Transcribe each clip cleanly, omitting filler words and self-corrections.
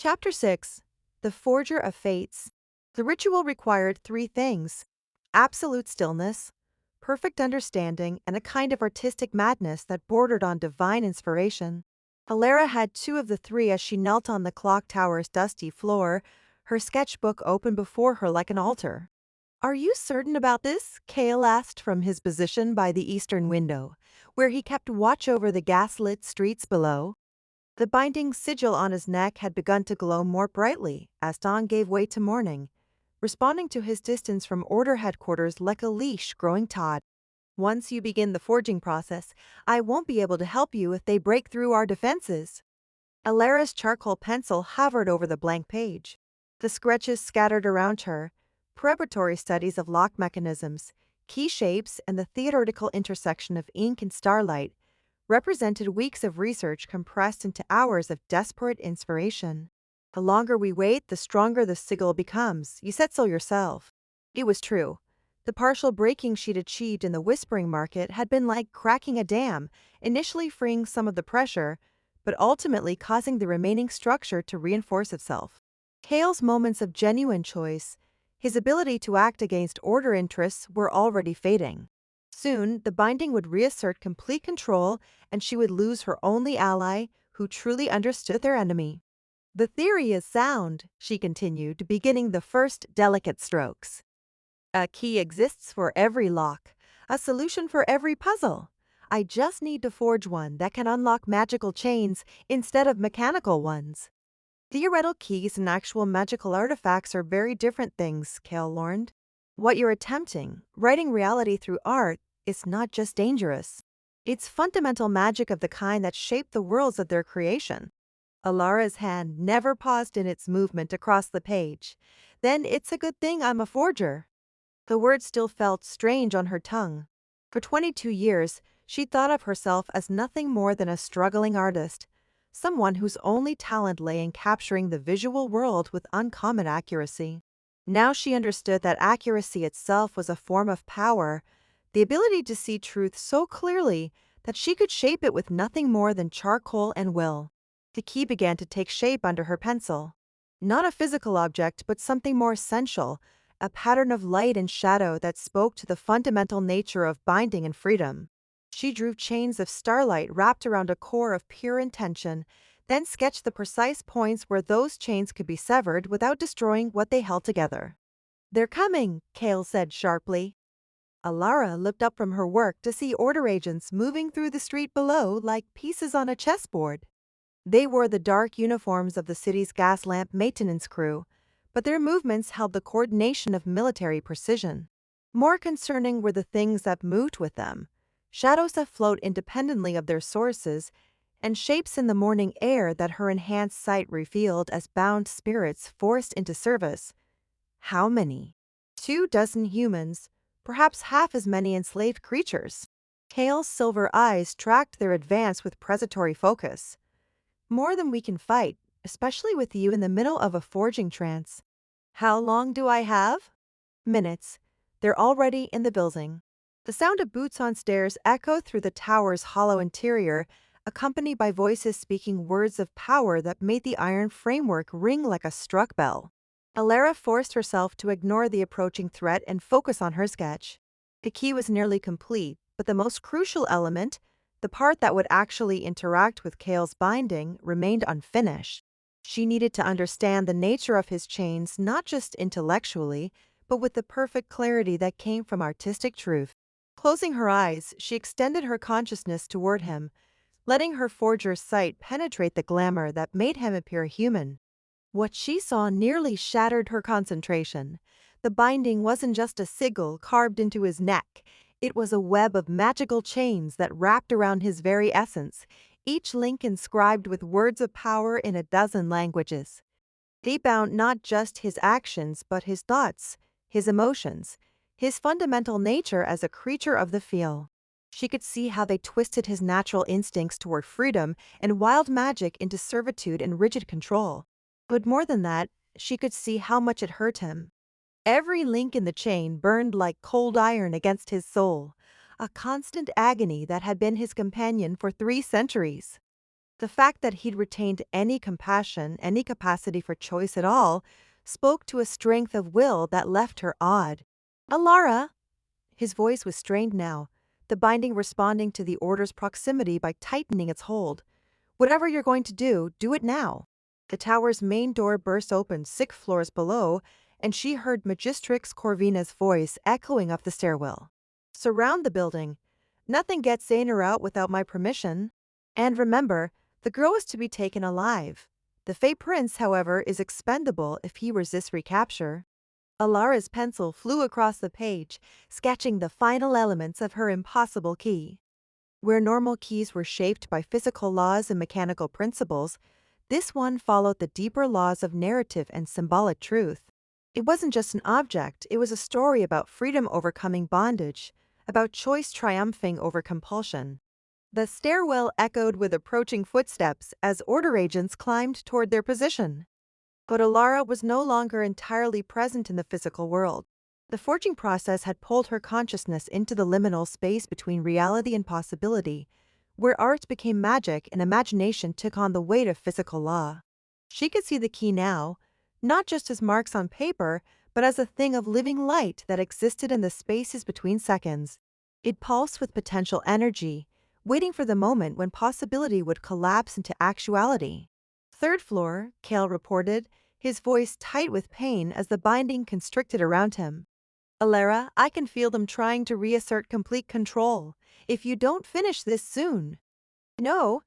Chapter 6. The Forger of Fates. The ritual required three things: absolute stillness, perfect understanding, and a kind of artistic madness that bordered on divine inspiration. Alara had two of the three as she knelt on the clock tower's dusty floor, her sketchbook open before her like an altar. "Are you certain about this?" Cale asked from his position by the eastern window, where he kept watch over the gas-lit streets below. The binding sigil on his neck had begun to glow more brightly as dawn gave way to morning, responding to his distance from Order headquarters like a leash growing taut. "Once you begin the forging process, I won't be able to help you if they break through our defenses." Alara's charcoal pencil hovered over the blank page. The scratches scattered around her, preparatory studies of lock mechanisms, key shapes, and the theoretical intersection of ink and starlight, represented weeks of research compressed into hours of desperate inspiration. "The longer we wait, the stronger the sigil becomes. You said so yourself." It was true. The partial breaking she'd achieved in the whispering market had been like cracking a dam, initially freeing some of the pressure, but ultimately causing the remaining structure to reinforce itself. Cale's moments of genuine choice, his ability to act against Order interests, were already fading. Soon, the binding would reassert complete control, and she would lose her only ally who truly understood their enemy. "The theory is sound," she continued, beginning the first delicate strokes. "A key exists for every lock, a solution for every puzzle. I just need to forge one that can unlock magical chains instead of mechanical ones." Theoretical keys and actual magical artifacts are very different things, Cale learned. What you're attempting, writing reality through art, is not just dangerous. It's fundamental magic of the kind that shaped the worlds of their creation. Alara's hand never paused in its movement across the page. "Then it's a good thing I'm a forger." The word still felt strange on her tongue. For 22 years, she thought of herself as nothing more than a struggling artist, someone whose only talent lay in capturing the visual world with uncommon accuracy. Now she understood that accuracy itself was a form of power, the ability to see truth so clearly that she could shape it with nothing more than charcoal and will. The key began to take shape under her pencil. Not a physical object, but something more essential, a pattern of light and shadow that spoke to the fundamental nature of binding and freedom. She drew chains of starlight wrapped around a core of pure intention, then sketched the precise points where those chains could be severed without destroying what they held together. "They're coming," Cale said sharply. Alara looked up from her work to see Order agents moving through the street below like pieces on a chessboard. They wore the dark uniforms of the city's gas lamp maintenance crew, but their movements held the coordination of military precision. More concerning were the things that moved with them, shadows that float independently of their sources, and shapes in the morning air that her enhanced sight revealed as bound spirits forced into service. How many? 2 dozen humans, perhaps half as many enslaved creatures. Cale's silver eyes tracked their advance with predatory focus. "More than we can fight, especially with you in the middle of a forging trance." "How long do I have?" "Minutes. They're already in the building." The sound of boots on stairs echoed through the tower's hollow interior, accompanied by voices speaking words of power that made the iron framework ring like a struck bell. Alara forced herself to ignore the approaching threat and focus on her sketch. The key was nearly complete, but the most crucial element, the part that would actually interact with Cale's binding, remained unfinished. She needed to understand the nature of his chains not just intellectually, but with the perfect clarity that came from artistic truth. Closing her eyes, she extended her consciousness toward him, letting her forger's sight penetrate the glamour that made him appear human. What she saw nearly shattered her concentration. The binding wasn't just a sigil carved into his neck. It was a web of magical chains that wrapped around his very essence, each link inscribed with words of power in 12 languages. They bound not just his actions, but his thoughts, his emotions, his fundamental nature as a creature of the field. She could see how they twisted his natural instincts toward freedom and wild magic into servitude and rigid control. But more than that, she could see how much it hurt him. Every link in the chain burned like cold iron against his soul, a constant agony that had been his companion for 3 centuries. The fact that he'd retained any compassion, any capacity for choice at all, spoke to a strength of will that left her awed. Alara! His voice was strained now, the binding responding to the order's proximity by tightening its hold. Whatever you're going to do it now. The tower's main door burst open 6 floors below, and she heard Magistrix Corvina's voice echoing up the stairwell. Surround the building. Nothing gets in or out without my permission. And remember, the girl is to be taken alive. The Fey Prince, however, is expendable if he resists recapture. Alara's pencil flew across the page, sketching the final elements of her impossible key. Where normal keys were shaped by physical laws and mechanical principles, this one followed the deeper laws of narrative and symbolic truth. It wasn't just an object, it was a story about freedom overcoming bondage, about choice triumphing over compulsion. The stairwell echoed with approaching footsteps as order agents climbed toward their position. But Alara was no longer entirely present in the physical world. The forging process had pulled her consciousness into the liminal space between reality and possibility, where art became magic and imagination took on the weight of physical law. She could see the key now, not just as marks on paper, but as a thing of living light that existed in the spaces between seconds. It pulsed with potential energy, waiting for the moment when possibility would collapse into actuality. Third floor, Kale reported, his voice tight with pain as the binding constricted around him. Alara, I can feel them trying to reassert complete control. If you don't finish this soon. No.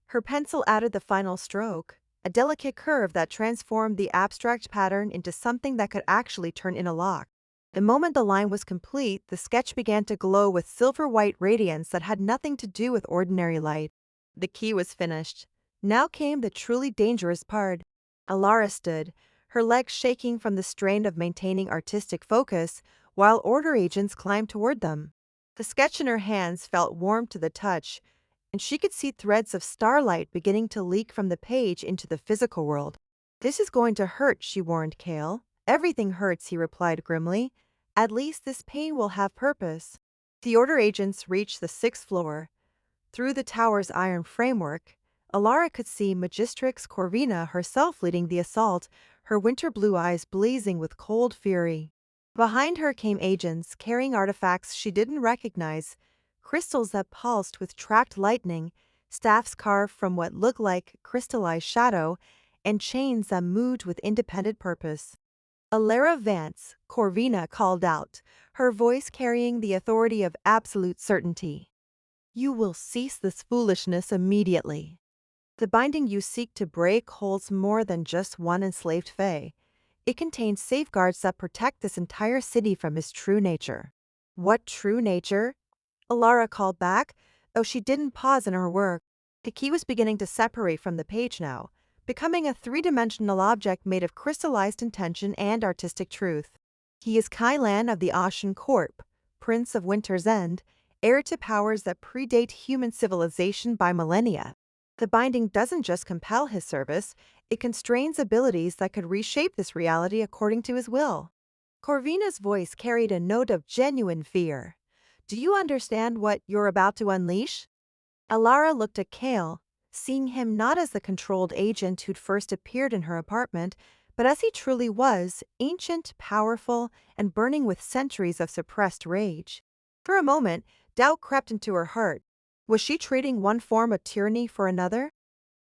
Her pencil added the final stroke, a delicate curve that transformed the abstract pattern into something that could actually turn in a lock. The moment the line was complete, the sketch began to glow with silver-white radiance that had nothing to do with ordinary light. The key was finished. Now came the truly dangerous part. Alara stood, her legs shaking from the strain of maintaining artistic focus, while order agents climbed toward them. The sketch in her hands felt warm to the touch, and she could see threads of starlight beginning to leak from the page into the physical world. This is going to hurt, she warned Kale. Everything hurts, he replied grimly. At least this pain will have purpose. The order agents reached the 6th floor. Through the tower's iron framework, Alara could see Magistrix Corvina herself leading the assault, her winter blue eyes blazing with cold fury. Behind her came agents, carrying artifacts she didn't recognize, crystals that pulsed with tracked lightning, staffs carved from what looked like crystallized shadow, and chains that moved with independent purpose. Alara Vance, Corvina called out, her voice carrying the authority of absolute certainty. You will cease this foolishness immediately. The binding you seek to break holds more than just one enslaved Fae. It contains safeguards that protect this entire city from his true nature. What true nature? Alara called back, though she didn't pause in her work. The key was beginning to separate from the page now, becoming a three-dimensional object made of crystallized intention and artistic truth. He is Kylan of the Ashen Corp, Prince of Winter's End, heir to powers that predate human civilization by millennia. The binding doesn't just compel his service, it constrains abilities that could reshape this reality according to his will. Corvina's voice carried a note of genuine fear. Do you understand what you're about to unleash? Alara looked at Kale, seeing him not as the controlled agent who'd first appeared in her apartment, but as he truly was, ancient, powerful, and burning with centuries of suppressed rage. For a moment, doubt crept into her heart. Was she trading one form of tyranny for another?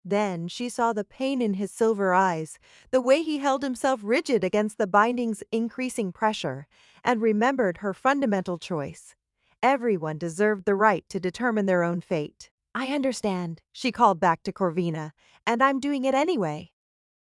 Then she saw the pain in his silver eyes, the way he held himself rigid against the binding's increasing pressure, and remembered her fundamental choice. Everyone deserved the right to determine their own fate. I understand, she called back to Corvina, and I'm doing it anyway.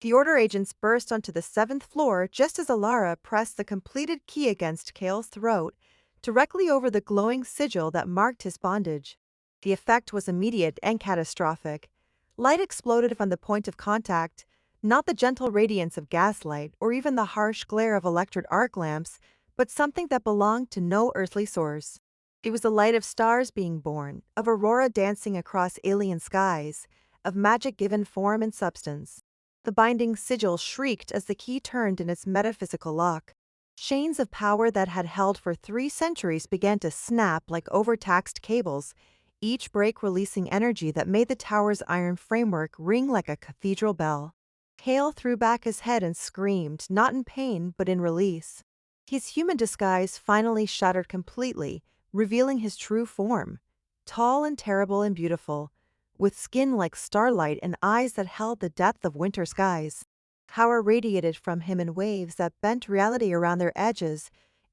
The order agents burst onto the 7th floor just as Alara pressed the completed key against Kale's throat, directly over the glowing sigil that marked his bondage. The effect was immediate and catastrophic. Light exploded from the point of contact, not the gentle radiance of gaslight or even the harsh glare of electric arc lamps, but something that belonged to no earthly source. It was the light of stars being born, of aurora dancing across alien skies, of magic given form and substance. The binding sigil shrieked as the key turned in its metaphysical lock. Chains of power that had held for 3 centuries began to snap like overtaxed cables, each break releasing energy that made the tower's iron framework ring like a cathedral bell. Kale threw back his head and screamed, not in pain, but in release. His human disguise finally shattered completely, revealing his true form. Tall and terrible and beautiful, with skin like starlight and eyes that held the depth of winter skies. Power radiated from him in waves that bent reality around their edges,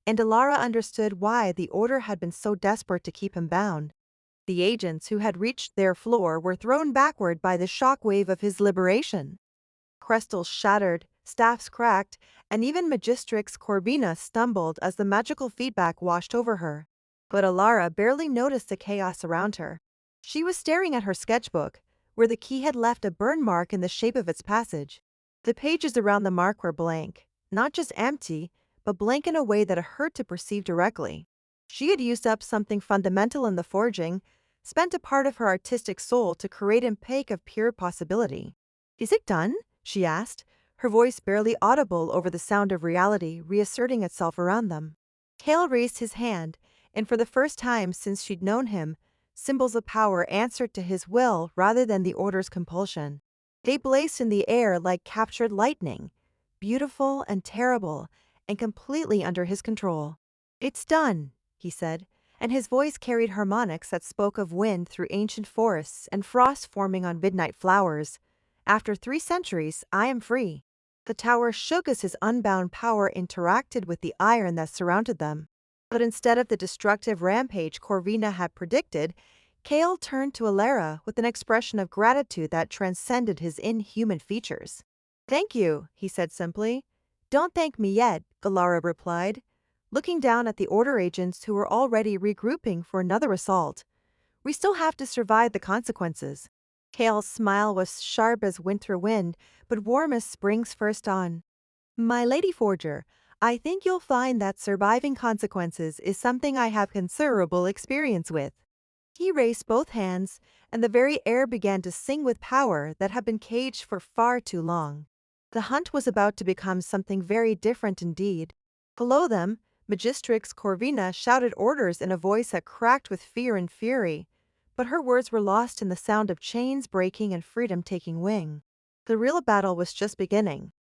and Alara understood why the Order had been so desperate to keep him bound. The agents who had reached their floor were thrown backward by the shockwave of his liberation. Crystals shattered, staffs cracked, and even Magistrix Corvina stumbled as the magical feedback washed over her. But Alara barely noticed the chaos around her. She was staring at her sketchbook, where the key had left a burn mark in the shape of its passage. The pages around the mark were blank, not just empty, but blank in a way that hurt to perceive directly. She had used up something fundamental in the forging, spent a part of her artistic soul to create an peak of pure possibility. "Is it done?" she asked, her voice barely audible over the sound of reality reasserting itself around them. Kale raised his hand, and for the first time since she'd known him, symbols of power answered to his will rather than the Order's compulsion. They blazed in the air like captured lightning, beautiful and terrible, and completely under his control. "It's done," he said, and his voice carried harmonics that spoke of wind through ancient forests and frost forming on midnight flowers. "After 3 centuries, I am free." The tower shook as his unbound power interacted with the iron that surrounded them. But instead of the destructive rampage Corvina had predicted, Kale turned to Alara with an expression of gratitude that transcended his inhuman features. "Thank you," he said simply. "Don't thank me yet," Alara replied, looking down at the Order agents who were already regrouping for another assault. "We still have to survive the consequences." Kale's smile was sharp as winter wind, but warm as spring's first dawn. "My Lady Forger, I think you'll find that surviving consequences is something I have considerable experience with." He raised both hands, and the very air began to sing with power that had been caged for far too long. The hunt was about to become something very different indeed. Below them, Magistrix Corvina shouted orders in a voice that cracked with fear and fury, but her words were lost in the sound of chains breaking and freedom taking wing. The real battle was just beginning.